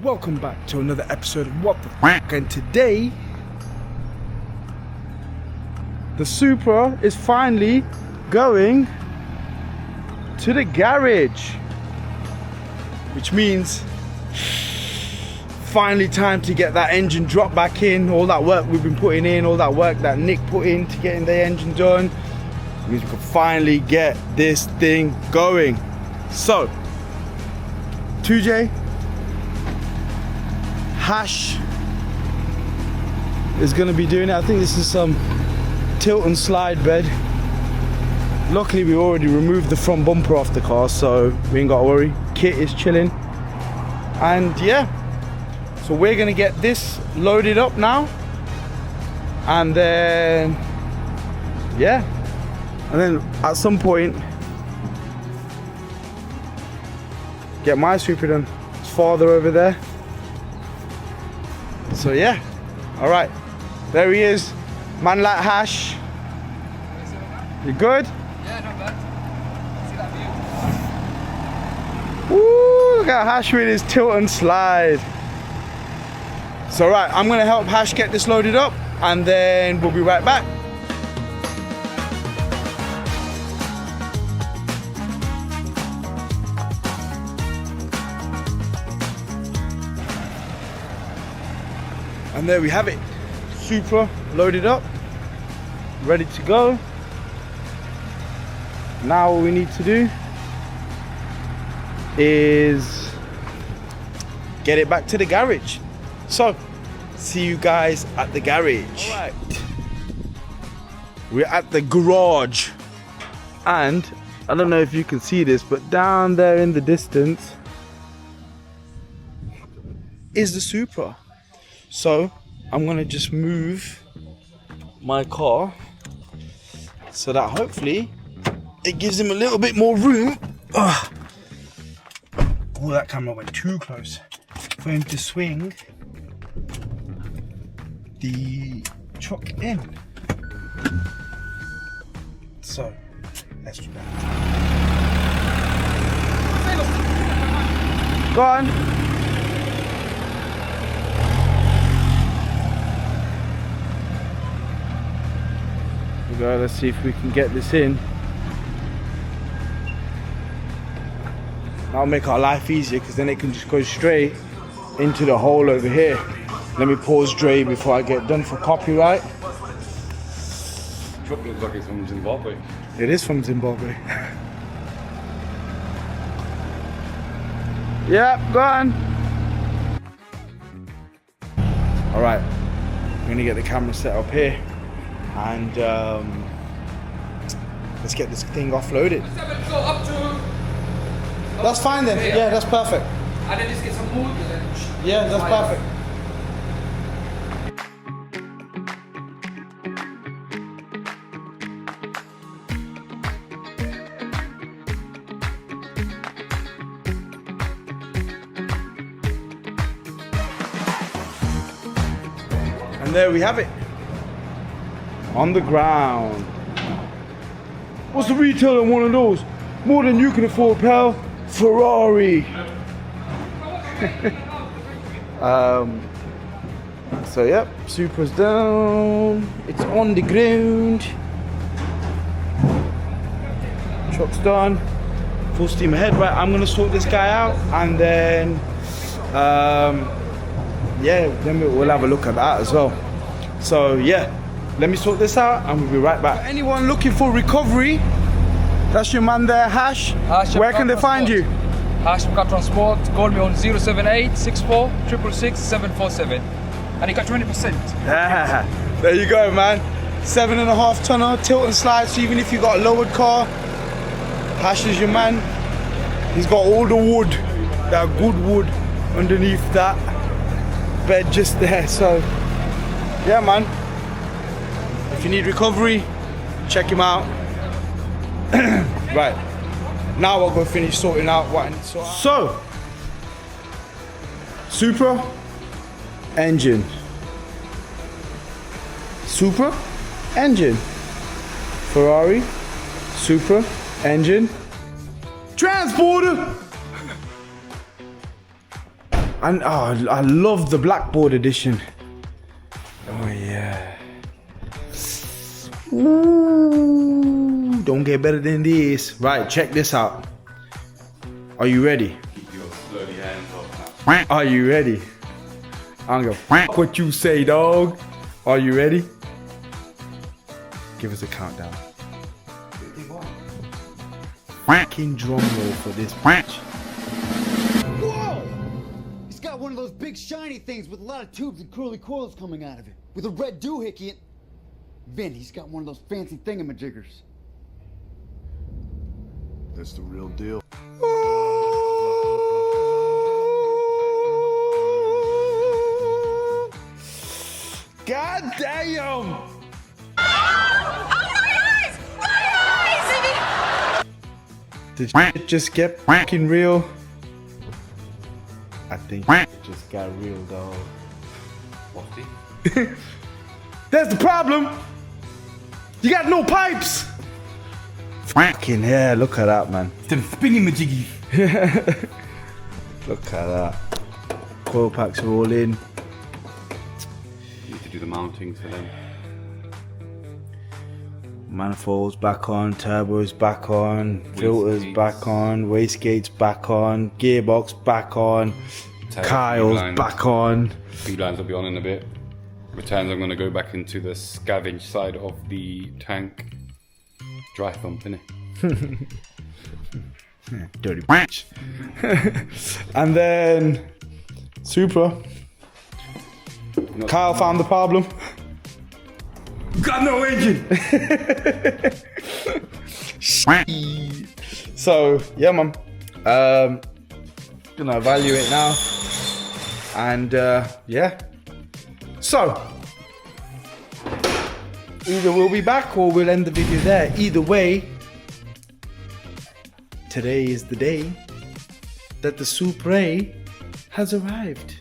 welcome back to another episode of What the F***, and today the Supra is finally going to the garage, which means finally time to get that engine dropped back in. All that work we've been putting in, all that work that Nick put in to getting the engine done, it means we can finally get this thing going. So 2J Hash is going to be doing it. I think this is some tilt and slide bed. Luckily we already removed the front bumper off the car, so we ain't got to worry. Kit is chilling, and yeah, so we're going to get this loaded up now, and then yeah, and then at some point get my Supra done. It's farther over there. So yeah, all right, there he is, man like Hash. You good? Yeah, not bad. See that view? Woo, look at Hash with his tilt and slide. So right, I'm gonna help Hash get this loaded up, and then we'll be right back. And there we have it, Supra loaded up, ready to go. Now all we need to do is get it back to the garage. So, see you guys at the garage. All right. We're at the garage, and I don't know if you can see this, but down there in the distance is the Supra. So I'm gonna just move my car so that hopefully it gives him a little bit more room. Oh, that camera went too close for him to swing the truck in. So let's do that. Go on. Go, let's see if we can get this in. That'll make our life easier, because then it can just go straight into the hole over here. Let me pause Dre before I get done for copyright. Truck looks like it's from Zimbabwe. It is from Zimbabwe. Yeah, go on. All right, I'm gonna get the camera set up here, and let's get this thing offloaded. Go up to... That's fine then. Yeah, that's perfect. And then just get some wood and then... Yeah, that's perfect. And there we have it. On the ground. What's the retail on one of those? More than you can afford, pal. Ferrari. So yep, Supra's down. It's on the ground. Truck's done. Full steam ahead. Right, I'm gonna sort this guy out, and then yeah, then we'll have a look at that as well. So yeah, let me sort this out, and we'll be right back. For anyone looking for recovery, that's your man there, Hash. Where can they find you? Hash Car Transport. Call me on 078 64 666 747. And you got 20%. Yeah, there you go, man. 7.5 tonner, tilt and slide. So even if you got a lowered car, Hash is your man. He's got all the wood, that good wood underneath that bed just there. So yeah, man, if you need recovery, check him out. Right, now I'll go finish sorting out what I need to sort out. So, Supra, engine. Supra, engine. Ferrari, Supra, engine. Transporter! And oh, I love the blackboard edition. Oh yeah. Ooh, don't get better than this. Right, check this out. Are you ready? Keep your slowly hands off now. Are you ready? I'm gonna fuck what you say, dog. Are you ready? Give us a countdown. Fucking drum roll for this match. Whoa! He's got one of those big shiny things with a lot of tubes and curly coils coming out of it. With a red doohickey and... Vin, he's got one of those fancy thingamajiggers. That's the real deal. God damn! Did shit just get fucking real? I think it just got real, dog. Wafty. That's the problem! You got no pipes! Fucking hell, look at that, man. Them spinning majiggy. Look at that. Coil packs are all in. Need to do the mountings for them. Manifolds back on, turbos back on, filters back on, wastegates back on, gearbox back on, Kyle's back on. Feed lines will be on in a bit. Returns, I'm going to go back into the scavenge side of the tank. Dry thump, innit? Dirty bitch. And then Supra. Kyle found the problem. Got no engine. So yeah, man. Gonna evaluate now, and yeah. So either we'll be back or we'll end the video there. Either way, today is the day that the Supra has arrived.